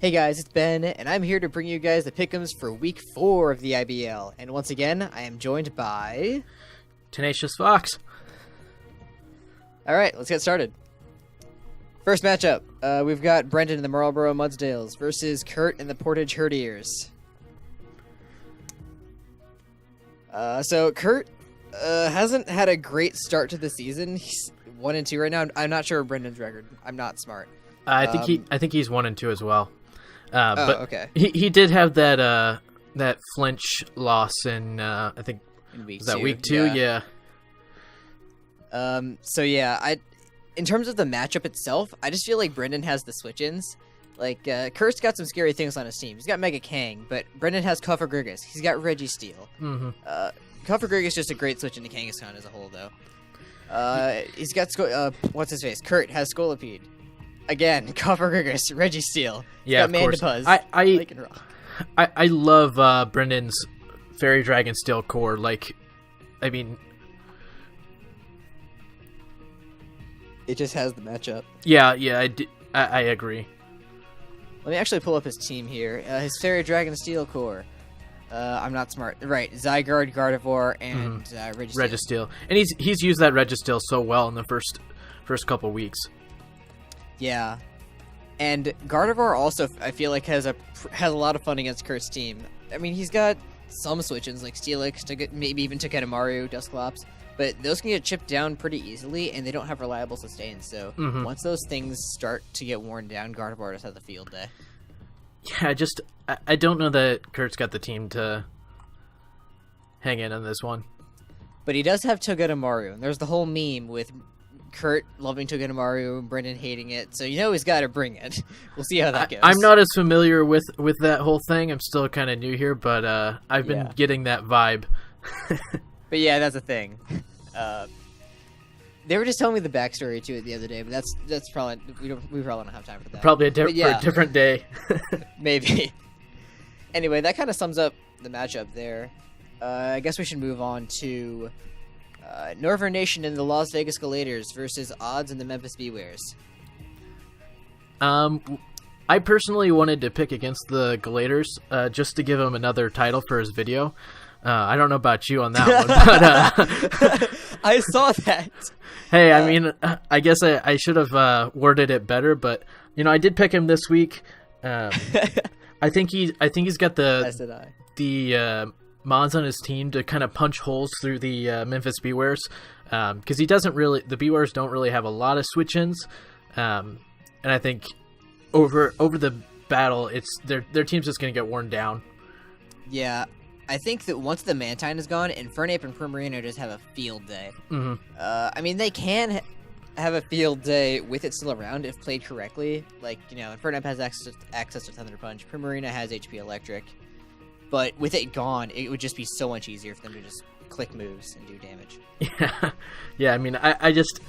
Hey guys, it's Ben, and I'm here to bring you guys the Pick Ems for Week 4 of the IBL. And once again, I am joined by... Tenacious Fox. Alright, let's get started. First matchup, we've got Brendan and the Marlboro Mudsdales versus Kurt and the Portage Herdiers. So Kurt hasn't had a great start to the season. He's 1-2 right now. I'm not sure of Brendan's record. I'm not smart. I think he's 1-2 as well. But okay. He did have that flinch loss in I think In week was that 2, week 2, yeah. So yeah, in terms of the matchup itself, I just feel like Brendan has the switch-ins. Like, Kurt's got some scary things on his team. He's got Mega Kang, but Brendan has Kuffer He's got Registeel. Mm-hmm. Kuffer is just a great switch into Kangaskhan as a whole, though. He's got what's his face? Kurt has Scolipede. Again, Kuffer Registeel. Yeah, got of course. Mandipuzz. I love Brendan's Fairy Dragon Steel core. Like, I mean, it just has the matchup. Yeah, I agree. Let me actually pull up his team here. His Fairy Dragon Steel core. I'm not smart. Right, Zygarde, Gardevoir, and Registeel. Registeel. And he's used that Registeel so well in the first couple weeks. Yeah. And Gardevoir also, I feel like, has a lot of fun against Kurt's team. I mean, he's got some switch-ins, like Steelix, maybe even Togedemaru, Dusclops, but those can get chipped down pretty easily, and they don't have reliable sustains, so once those things start to get worn down, Gardevoir just has a field day. Yeah, I don't know that Kurt's got the team to hang in on this one. But he does have Togedemaru, and there's the whole meme with Kurt loving Togedemaru and Brendan hating it, so you know he's got to bring it. We'll see how that goes. I'm not as familiar with that whole thing. I'm still kind of new here, but I've been getting that vibe. But yeah, that's the thing. They were just telling me the backstory to it the other day, but that's probably we probably don't have time for that. Probably for a different day. Maybe. Anyway, that kind of sums up the matchup there. I guess we should move on to NoivernNation and the Las Vegas Galators versus Odds and the Memphis Bewares. I personally wanted to pick against the Galators just to give him another title for his video. I don't know about you on that one, but I saw that. Hey, I mean, I guess I should have worded it better, but you know, I did pick him this week. I think he's got the mods on his team to kind of punch holes through the Memphis Bewares, because the Bewares don't really have a lot of switch-ins, and I think over the battle, their team's just gonna get worn down. Yeah. I think that once the Mantine is gone, Infernape and Primarina just have a field day. I mean, they can have a field day with it still around if played correctly. Like, you know, Infernape has access to Thunder Punch. Primarina has HP Electric. But with it gone, it would just be so much easier for them to just click moves and do damage. Yeah. I mean, I just...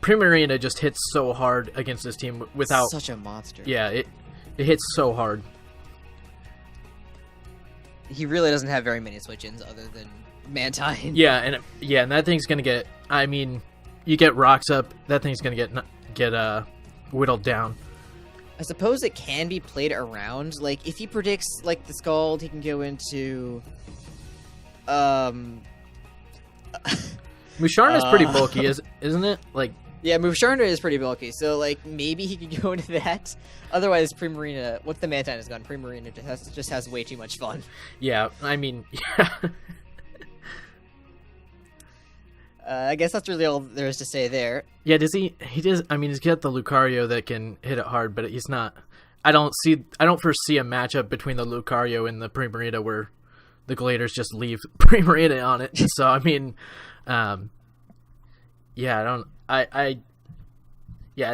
Primarina just hits so hard against this team without... Such a monster. Yeah, it hits so hard. He really doesn't have very many switch-ins other than Mantine. Yeah, and that thing's gonna get... I mean, you get rocks up, that thing's gonna get whittled down. I suppose it can be played around. Like, if he predicts, like, the Scald, he can go into... Musharna's pretty bulky, isn't it? Like... Yeah, Musharna is pretty bulky, so, like, maybe he could go into that. Otherwise, Primarina, once the Mantine is gone, Primarina just has way too much fun. Yeah, I mean, yeah. I guess that's really all there is to say there. Yeah, he does, I mean, he's got the Lucario that can hit it hard, but he's not... I don't foresee a matchup between the Lucario and the Primarina where the Galators just leave Primarina on it. So, I mean, yeah, I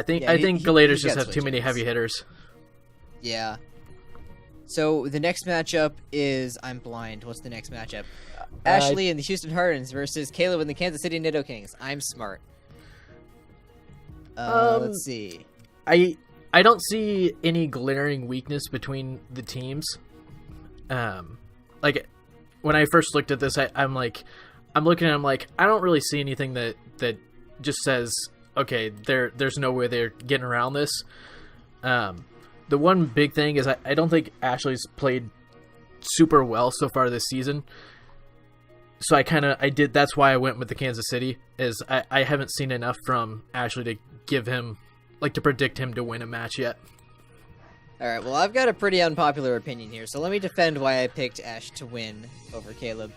think Galators just have too many heavy hitters. Yeah. So the next matchup is I'm blind. What's the next matchup? Ashley and the Houston Hardens versus Caleb and the Kansas City Nidokings. I'm smart. Let's see. I don't see any glaring weakness between the teams. Like when I first looked at this, I'm looking at it, I'm like, I don't really see anything that just says, okay, there's no way they're getting around this. the one big thing is I don't think Ashley's played super well so far this season. So that's why I went with the Kansas City, is I haven't seen enough from Ashley to give him, to predict him to win a match yet. All right, well, I've got a pretty unpopular opinion here, so let me defend why I picked Ash to win over Caleb.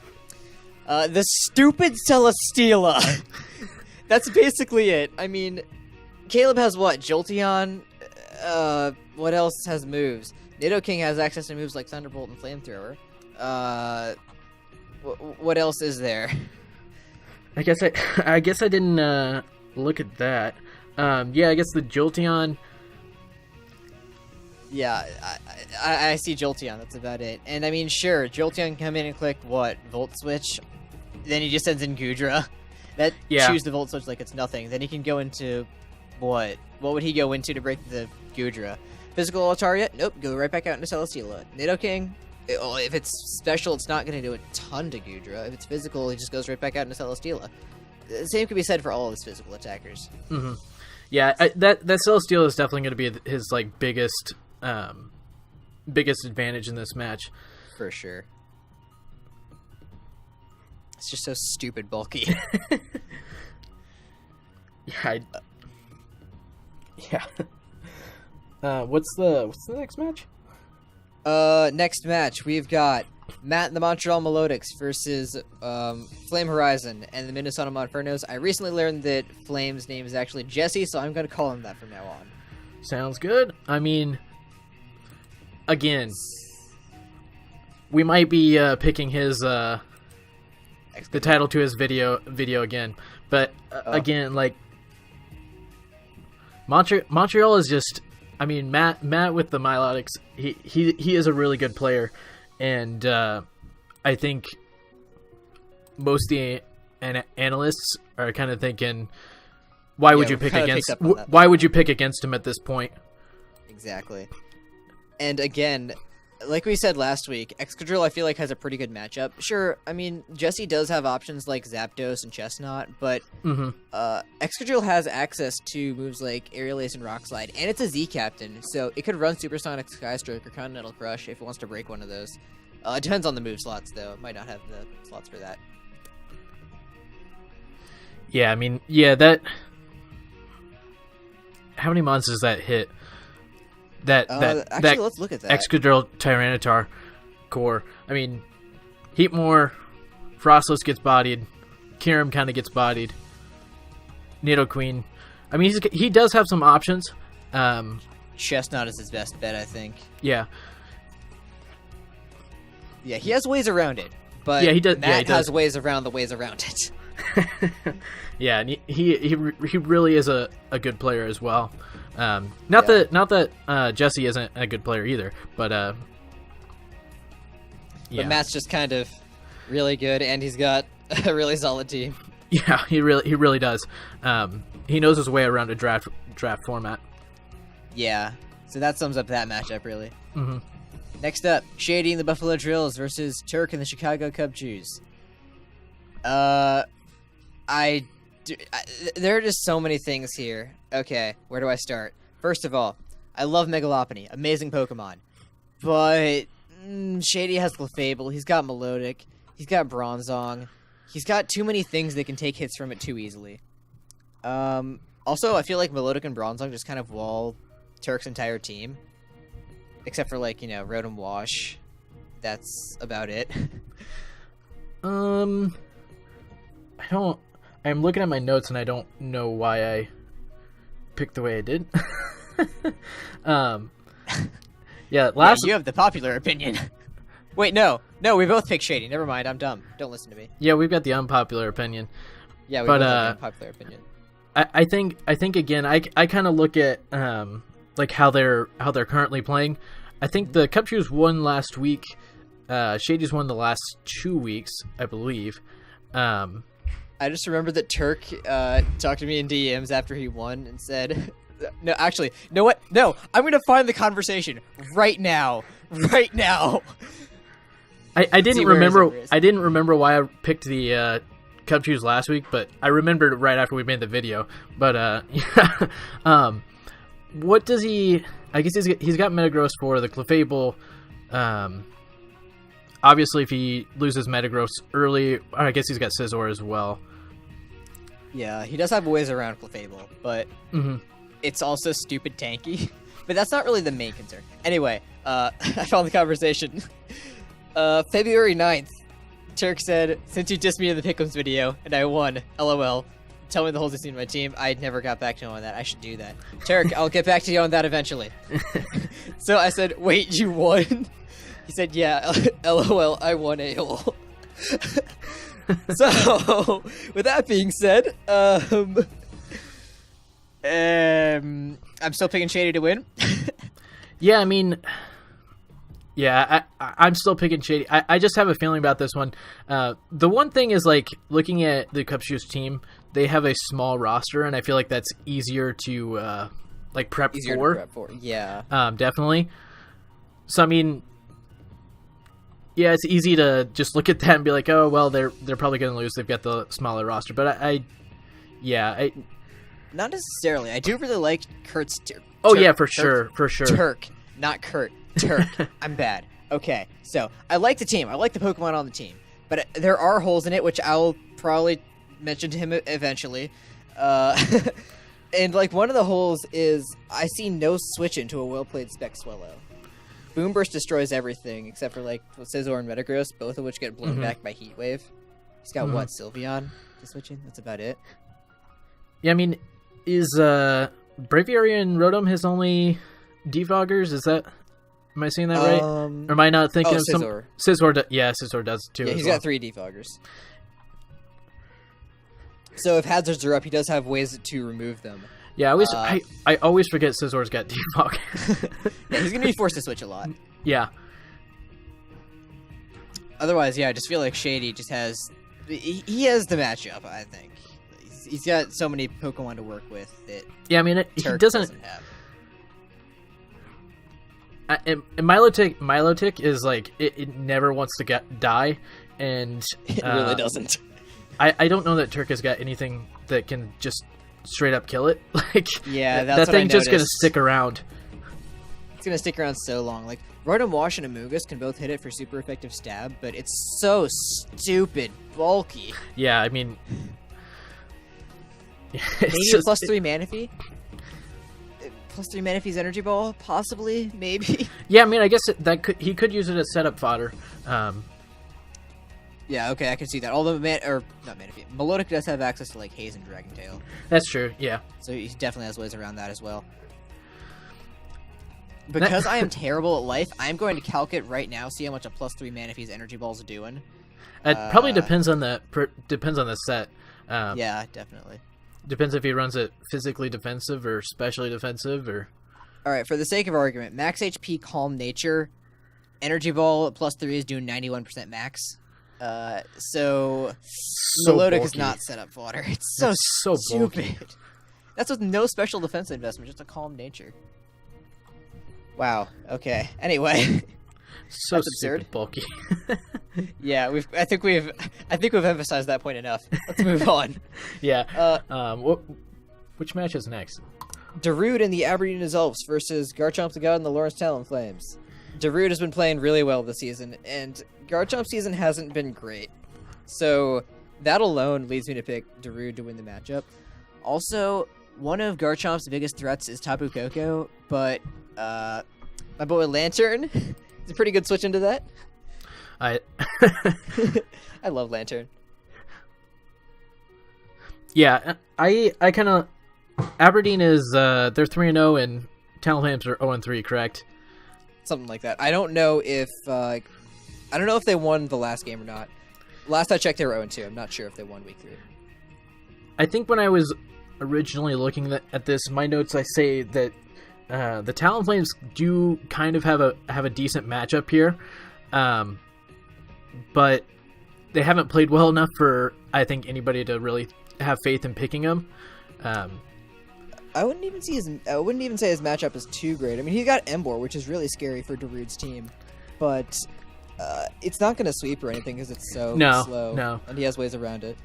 The stupid Celesteela. That's basically it. I mean, Caleb has what? Jolteon? What else has moves? Nidoking has access to moves like Thunderbolt and Flamethrower. What else is there? I guess I didn't look at that. I guess the Jolteon. Yeah, I see Jolteon. That's about it. And I mean, sure, Jolteon can come in and click what? Volt Switch. Then he just sends in Goodra. That chews the Volt Switch like it's nothing. Then he can go into what? What would he go into to break the Goodra? Physical Altaria? Nope. Go right back out into Celesteela. Nidoking? If it's special, it's not going to do a ton to Goodra. If it's physical, he just goes right back out into Celesteela. The same could be said for all of his physical attackers. Mm-hmm. Yeah, that Celesteela is definitely going to be his biggest advantage in this match. For sure. It's just so stupid bulky. What's the next match? Next match, we've got Matt and the Montreal Melodics versus FlameHorizon and the Minnesota Monfernos. I recently learned that Flame's name is actually Jesse, so I'm going to call him that from now on. Sounds good. I mean, again, we might be picking his the title to his video again, but again, Montreal is just. I mean, Matt with the Milotics, he is a really good player, and I think most of the analysts are kind of thinking, why would you pick against him at this point? Exactly. And again, like we said last week, Excadrill I feel like has a pretty good matchup. Sure, I mean, Jesse does have options like Zapdos and Chestnut, but Excadrill has access to moves like Aerial Ace and Rock Slide, and it's a Z Captain, so it could run Supersonic Skystroke or Continental Crush if it wants to break one of those. It depends on the move slots, though. It might not have the slots for that. Yeah, I mean, that... How many monsters does that hit? Actually, let's look at that. Excadrill Tyranitar core. I mean, Heatmore, Frostless gets bodied, Kyurem kind of gets bodied, Nidoqueen. I mean, he does have some options. Chestnut is his best bet, I think. Yeah. Yeah, he has ways around it, but Matt has ways around the ways around it. Yeah, and he really is a good player as well. Not that Jesse isn't a good player either, but But Matt's just kind of really good, and he's got a really solid team. Yeah, he really does. He knows his way around a draft format. Yeah, so that sums up that matchup really. Mm-hmm. Next up, Shady and the Buffalo Drills versus Turk and the Chicago Cub Chews. There are just so many things here. Okay, where do I start? First of all, I love Megalopony. Amazing Pokemon. But Shady has Clefable. He's got Melodic. He's got Bronzong. He's got too many things that can take hits from it too easily. Also, I feel like Melodic and Bronzong just kind of wall Turk's entire team. Except for, Rotom Wash. That's about it. I'm looking at my notes and I don't know why I picked the way I did. You have the popular opinion. Wait, no, we both picked Shady. Never mind, I'm dumb. Don't listen to me. Yeah, we've got the unpopular opinion. Yeah, we both have the unpopular opinion. I think again, I kind of look at how they're currently playing. I think the Cupchews won last week. Shady's won the last 2 weeks, I believe. I just remember that Turk talked to me in DMs after he won and said, "No, actually, you know what? No, I'm gonna find the conversation right now, right now." I didn't remember. I didn't remember why I picked the Cupchews last week, but I remembered it right after we made the video. But what does he? I guess he's got Metagross for the Clefable. Obviously, if he loses Metagross early, I guess he's got Scizor as well. Yeah, he does have ways around Clefable, but it's also stupid tanky. But that's not really the main concern. Anyway, I found the conversation. February 9th, Turk said, since you dissed me in the Pick Ems video, and I won, LOL, tell me the whole scene of my team. I never got back to you on that. I should do that. Turk, I'll get back to you on that eventually. So I said, wait, you won? He said, yeah, LOL, I won a-hole. So, with that being said, I'm still picking Shady to win. Yeah, I mean, yeah, I'm still picking Shady. I just have a feeling about this one. The one thing is, like, looking at the Cupshoes team, they have a small roster, and I feel like that's easier to, like, prep for. Yeah. Definitely. So, I mean, yeah, it's easy to just look at that and be like, oh, well, they're probably going to lose. They've got the smaller roster. But I not necessarily. I do really like Kurt's... yeah, for sure. Turk, not Kurt. Turk. I'm bad. Okay, so I like the team. I like the Pokemon on the team. But there are holes in it, which I'll probably mention to him eventually. And, like, one of the holes is I see no switch into a well-played Spec Swellow. Boomburst destroys everything except for, like, Scizor and Metagross, both of which get blown back by Heat Wave. He's got, what, Sylveon to switch in? That's about it. Yeah, I mean, is Braviary and Rotom his only defoggers? Is that... Am I saying that right? Or am I not thinking of Scizor. Scizor? Scizor does too. Yeah, he's got 3 defoggers. So if hazards are up, he does have ways to remove them. Yeah, I always forget Scizor's got defog. Yeah, he's gonna be forced to switch a lot. Yeah. Otherwise, yeah, I just feel like Shady just has... He has the matchup, I think. He's got so many Pokemon to work with that... Yeah, I mean, he doesn't have. And Milotic is like it never wants to die, and it really doesn't. I don't know that Turk has got anything that can just straight up kill it. Like, yeah, that thing's just gonna stick around. It's gonna stick around so long. Like Rotom Wash and Amogus can both hit it for super effective stab, but it's so stupid bulky. Yeah, I mean, maybe just... +3 Manaphy. +3 Manaphy's Energy Ball, possibly, maybe. Yeah, I mean, I guess he could use it as setup fodder. Yeah, okay, I can see that. Although not Manaphy, Melodic does have access to like Haze and Dragon Tail. That's true. Yeah. So he definitely has ways around that as well. Because I am terrible at life, I'm going to calc it right now. See how much a +3 Manaphy's Energy Balls are doing. It probably depends on the set. Yeah, definitely. Depends if he runs it physically defensive or specially defensive or... Alright, for the sake of argument, max HP Calm Nature, Energy Ball +3 is doing 91% max. So Melodic is not set up fodder. It's so stupid. Bulky. That's with no special defense investment, just a Calm Nature. Wow, okay. Anyway. So that's absurd. Bulky. Yeah, I think we've emphasized that point enough. Let's move on. Yeah. Which match is next? Darude and the Aberdeen Elves versus GarchompTheGod and the Lawrence Talonflames. Darude has been playing really well this season, and Garchomp's season hasn't been great. So that alone leads me to pick Darude to win the matchup. Also, one of Garchomp's biggest threats is Tapu Koko, but my boy Lantern is a pretty good switch into that. I love Lantern. Yeah, I kind of... Aberdeen is, they're 3-0 and Talonflames are 0-3, correct? Something like that. I don't know if they won the last game or not. Last I checked, they were 0-2. I'm not sure if they won week 3. I think when I was originally looking at this, my notes, I say that the Talonflames do kind of have a decent matchup here. But they haven't played well enough for, I think, anybody to really have faith in picking them. I wouldn't even say his matchup is too great. I mean, he's got Emboar, which is really scary for Darude's team, but it's not going to sweep or anything because it's so slow. No, and he has ways around it.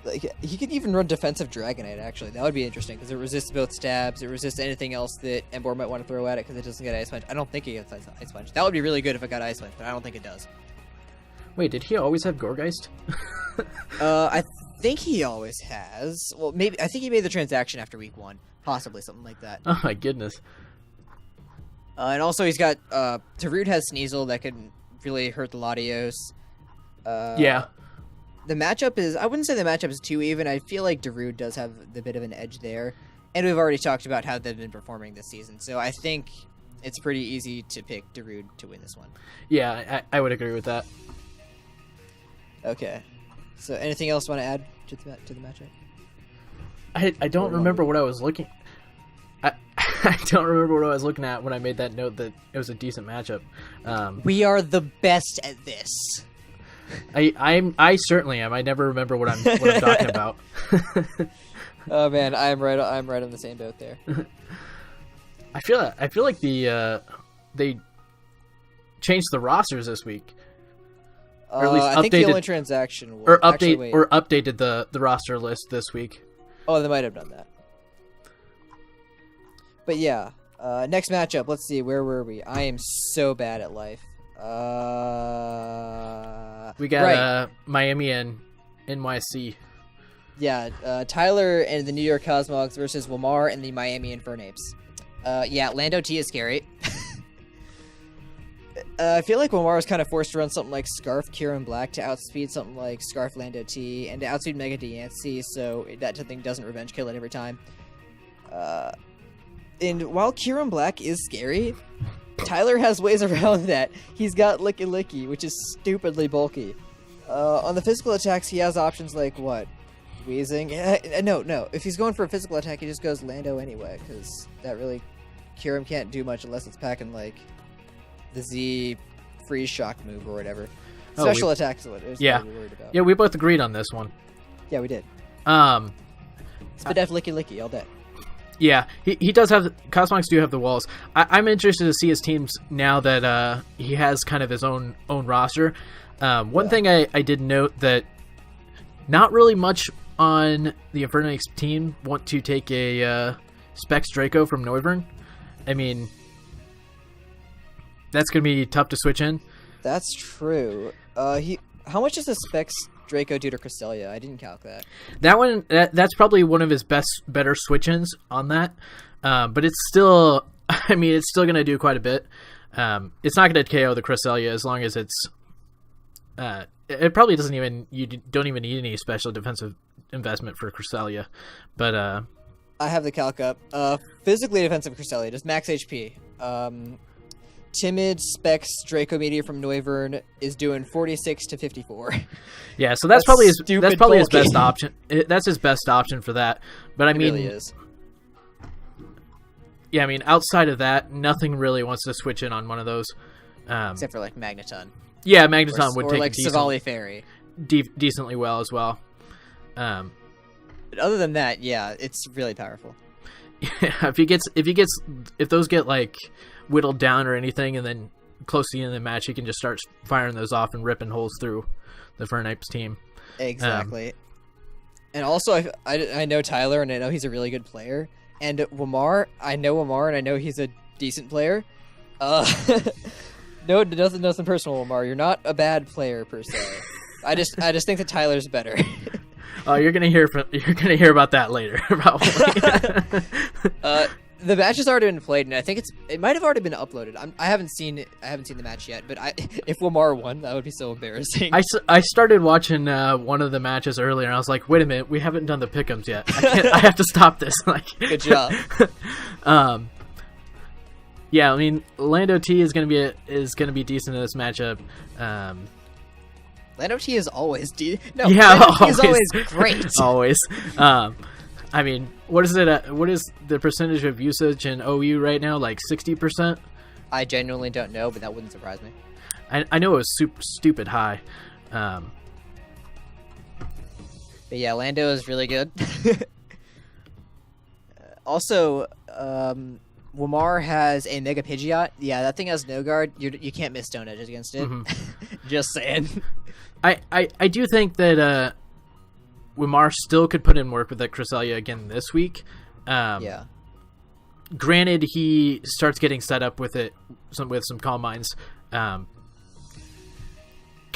Like, he could even run defensive Dragonite, actually. That would be interesting, because it resists both stabs, it resists anything else that Emboar might want to throw at it, because it doesn't get Ice Punch. I don't think it gets Ice Punch. That would be really good if it got Ice Punch, but I don't think it does. Wait, did he always have Gourgeist? I think he always has. Well, maybe. I think he made the transaction after week 1. Possibly, something like that. Oh my goodness. And also he's got, Darude has Sneasel that could really hurt the Latios. Yeah. The matchup is, I wouldn't say the matchup is too even. I feel like Darude does have the bit of an edge there. And we've already talked about how they've been performing this season. So I think it's pretty easy to pick Darude to win this one. Yeah, I would agree with that. Okay. So anything else you want to add to the matchup? I don't remember what I was looking... I don't remember what I was looking at when I made that note that it was a decent matchup. We are the best at this. I certainly am. I never remember what I'm talking about. Oh man, I'm right on the same boat there. I feel like they changed the rosters this week. Or at least I think the only transaction updated the roster list this week. Oh, they might have done that. But yeah, next matchup. Let's see, where were we? I am so bad at life. We got Miami and NYC. Yeah, Tyler and the New York Cosmogs versus Wmar and the Miami Infernapes. Yeah, Lando T is scary. I feel like Wmar was kind of forced to run something like Scarf Kieran Black to outspeed something like Scarf Lando T and to outspeed Mega Diancie, so that thing doesn't revenge kill it every time. And while Kieran Black is scary, Tyler has ways around that. He's got Licky Licky, which is stupidly bulky. On the physical attacks, he has options like, what? Wheezing? No. If he's going for a physical attack, he just goes Lando anyway, because that really... Kieran can't do much unless it's packing, like, the Z freeze shock move or whatever. Special attacks is what it is yeah. we're worried about. Yeah, we both agreed on this one. Yeah, we did. Spadef Licky Licky all day. Yeah, he does have... Cosmox do have the walls. I'm interested to see his teams now that he has kind of his own roster. One thing I did note that not really much on the Infernape team want to take a Specs Draco from Noivern. I mean, that's going to be tough to switch in. That's true. How much does a Specs Draco do to Cresselia? I didn't calculate that. That one, that's probably one of his better switch-ins on that. But it's still, I mean, it's still going to do quite a bit. It's not going to KO the Cresselia as long as it's, it probably doesn't even, you don't even need any special defensive investment for Cresselia. But, I have the calc up. Physically defensive Cresselia, just max HP. Timid Specs Draco Meteor from Noivern is doing 46 to 54. Yeah, so that's probably his best option. That's his best option for that. But I mean, really is. Yeah, I mean, outside of that, nothing really wants to switch in on one of those. Except for like Magneton. Yeah, Magneton would take like Savali Fairy. Decently well as well. But other than that, yeah, it's really powerful. Yeah, if those get like whittled down or anything, and then close to the end of the match, he can just start firing those off and ripping holes through the Fernape's team. Exactly. And also, I know Tyler, and I know he's a really good player. And Wmar, I know he's a decent player. No, nothing personal, Wmar. You're not a bad player per se. I just think that Tyler's better. Oh, you're gonna hear about that later. Probably. The match has already been played, and I think it might have already been uploaded. I haven't seen the match yet, but if Wmar won, that would be so embarrassing. I started watching one of the matches earlier, and I was like, wait a minute, we haven't done the Pick Ems yet. I have to stop this. Like, good job. Yeah, I mean, Lando T is gonna be decent in this matchup. Lando T is always Lando T is always great. Always. I mean, what is it? What is the percentage of usage in OU right now? Like 60%? I genuinely don't know, but that wouldn't surprise me. I know it was stupid high. But yeah, Lando is really good. Also, Wmar has a Mega Pidgeot. Yeah, that thing has no guard. You can't miss Stone Edges against it. Mm-hmm. Just saying. I do think that Wmar still could put in work with that Cresselia again this week. Yeah. Granted, he starts getting set up with some Calm Minds. Because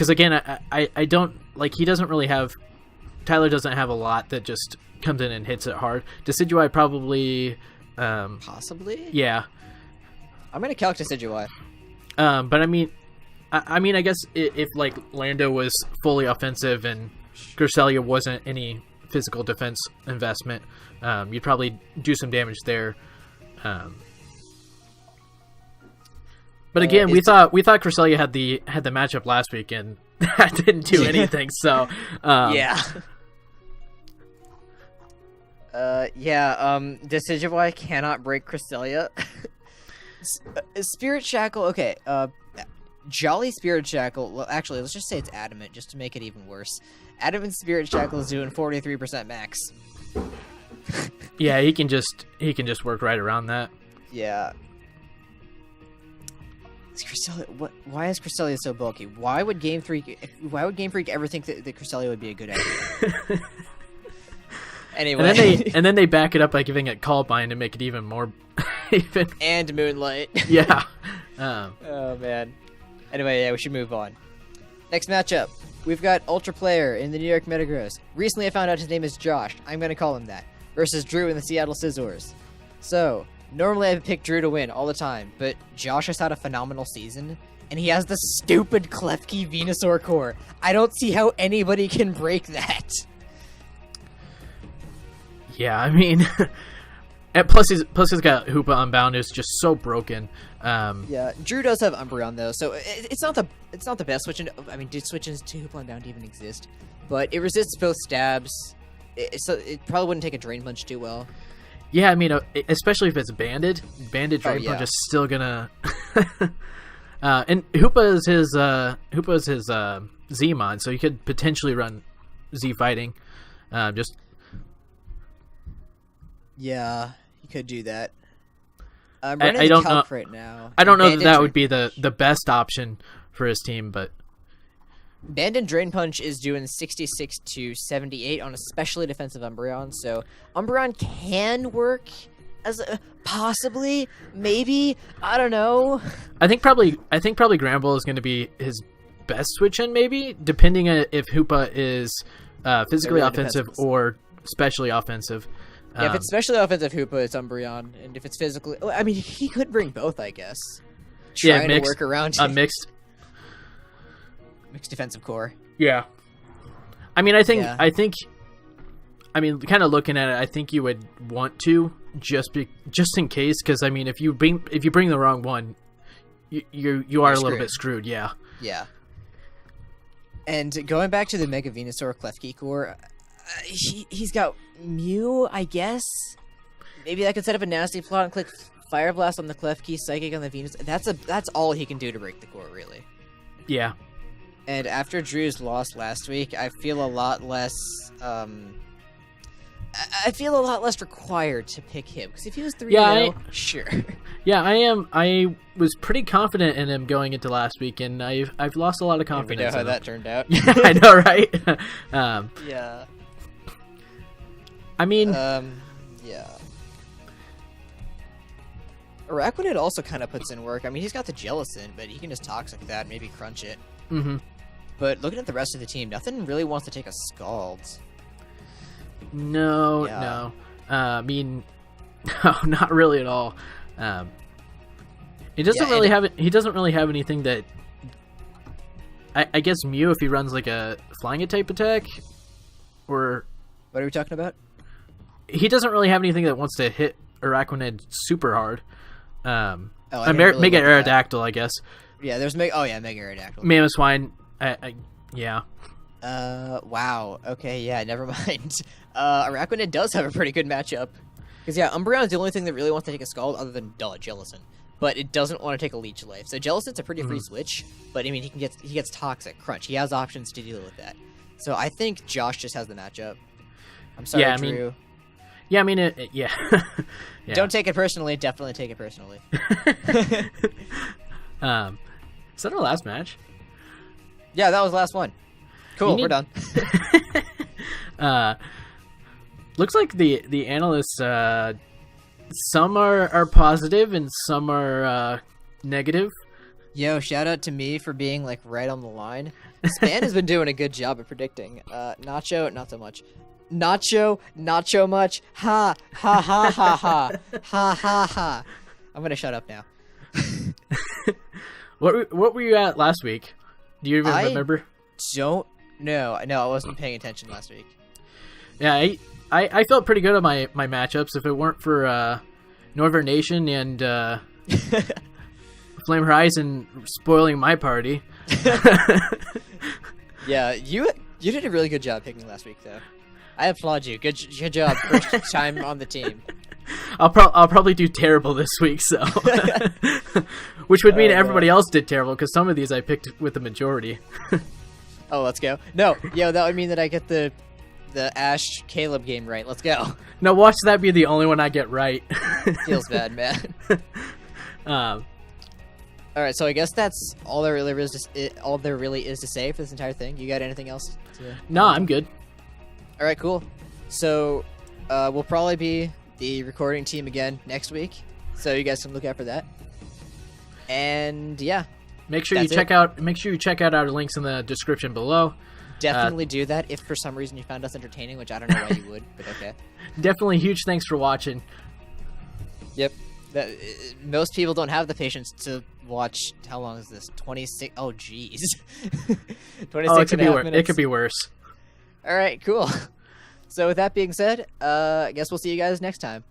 again, I don't like, he doesn't really have, Tyler doesn't have a lot that just comes in and hits it hard. Decidueye probably, possibly. Yeah, I'm gonna calc Decidueye. But I mean, I guess if like Lando was fully offensive and Cresselia wasn't any physical defense investment, you'd probably do some damage there. But again, we thought Cresselia had the matchup last week, and that didn't do anything. So yeah. Decidueye cannot break Cresselia. Spirit Shackle, okay. Jolly Spirit Shackle. Well, actually, let's just say it's Adamant, just to make it even worse. Adamant Spirit Shackle is doing 43% max. Yeah, he can just work right around that. Yeah. Why is Cresselia so bulky? Why would GameFreak ever think that Cresselia would be a good idea? Anyway, and then they back it up by giving it Calm Mind to make it even more and Moonlight. Yeah. Oh man. Anyway, yeah, we should move on. Next matchup, we've got Ultra Player in the New York Metagross. Recently, I found out his name is Josh. I'm gonna call him that. Versus Drew in the Seattle Scizors. So, normally I pick Drew to win all the time, but Josh has had a phenomenal season, and he has the stupid Klefki Venusaur core. I don't see how anybody can break that. Yeah, I mean, and plus he's got Hoopa Unbound, is just so broken. Yeah, Drew does have Umbreon though, so it's not the best switch. I mean, did switches to Hoopa Unbound even exist? But it resists both stabs. So it probably wouldn't take a Drain Punch too well. Yeah, I mean, especially if it's banded Drain Punch is still gonna. And Hoopa is his Z-Mon, so you could potentially run Z Fighting. Yeah, you could do that. I don't know right now. I don't know that would be the best option for his team, but Banded Drain Punch is doing 66 to 78 on a specially defensive Umbreon, so Umbreon can work as possibly, maybe, I don't know. I think probably Granbull is going to be his best switch in, maybe, depending on if Hoopa is physically offensive or specially offensive. Yeah, if it's specially offensive Hoopa, it's Umbreon, and if it's physically, I mean, he could bring both, I guess. Trying to work around mixed defensive core. Yeah. I mean, I think, kind of looking at it, I think you would want to just in case, because I mean, if you bring the wrong one, you are a little bit screwed. Yeah. Yeah. And going back to the Mega Venusaur Klefki core, he's got Mew, I guess. Maybe I could set up a nasty plot and click Fire Blast on the Klefki, Psychic on the Venus. That's all he can do to break the core, really. Yeah. And after Drew's loss last week, I feel a lot less. I feel a lot less required to pick him, because if he was 3-0, sure. Yeah, I am. I was pretty confident in him going into last week, and I've lost a lot of confidence. We know how that turned out. Yeah, I know, right? Yeah. I mean, yeah. Araquanid also kind of puts in work. I mean, he's got the Jellicent, but he can just Toxic that, maybe crunch it. Mm-hmm. But looking at the rest of the team, nothing really wants to take a Scald. No. I mean, no, not really at all. He doesn't really have it. He doesn't really have anything that. I guess Mew, if he runs like a flying type attack, or what are we talking about? He doesn't really have anything that wants to hit Araquanid super hard. Mega Aerodactyl, I guess. Yeah, there's Mega Aerodactyl. Mamoswine, yeah. Wow. Okay, yeah, never mind. Araquanid does have a pretty good matchup. Because, yeah, Umbreon is the only thing that really wants to take a Scald other than Jellicent. But it doesn't want to take a Leech Life. So Jellicent's a pretty free switch, but, I mean, he gets Toxic, Crunch. He has options to deal with that. So I think Josh just has the matchup. I'm sorry, Drew. Yeah. Don't take it personally. Definitely take it personally. Is that our last match? Yeah, that was the last one. Cool, we're done. Looks like the analysts, some are positive and some are negative. Yo, shout out to me for being like right on the line. Span has been doing a good job at predicting. Nacho, not so much. Nacho, not so much. Ha ha ha ha ha ha ha ha. I'm gonna shut up now. What were you at last week? Do you even remember? Don't know. No, I wasn't paying attention last week. Yeah, I felt pretty good on my matchups. If it weren't for NoivernNation and FlameHorizon spoiling my party. Yeah, you did a really good job picking last week, though. I applaud you. Good job. First time on the team. I'll probably do terrible this week, so which would mean everybody else did terrible because some of these I picked with the majority. Oh, let's go. No, yo, that would mean that I get the Ash Caleb game right. Let's go. Now watch that be the only one I get right. Feels bad, man. All right, so I guess that's all there really is. All there really is to say for this entire thing. You got anything else? No, I'm good. All right, cool. So we'll probably be the recording team again next week, so you guys can look out for that. And yeah, make sure you check out our links in the description below. Definitely do that if for some reason you found us entertaining, which I don't know why you would, but okay. Definitely huge thanks for watching. Yep. Most people don't have the patience to watch. How long is this? 26. Oh, jeez. 26 minutes. It could be worse. All right, cool. So with that being said, I guess we'll see you guys next time.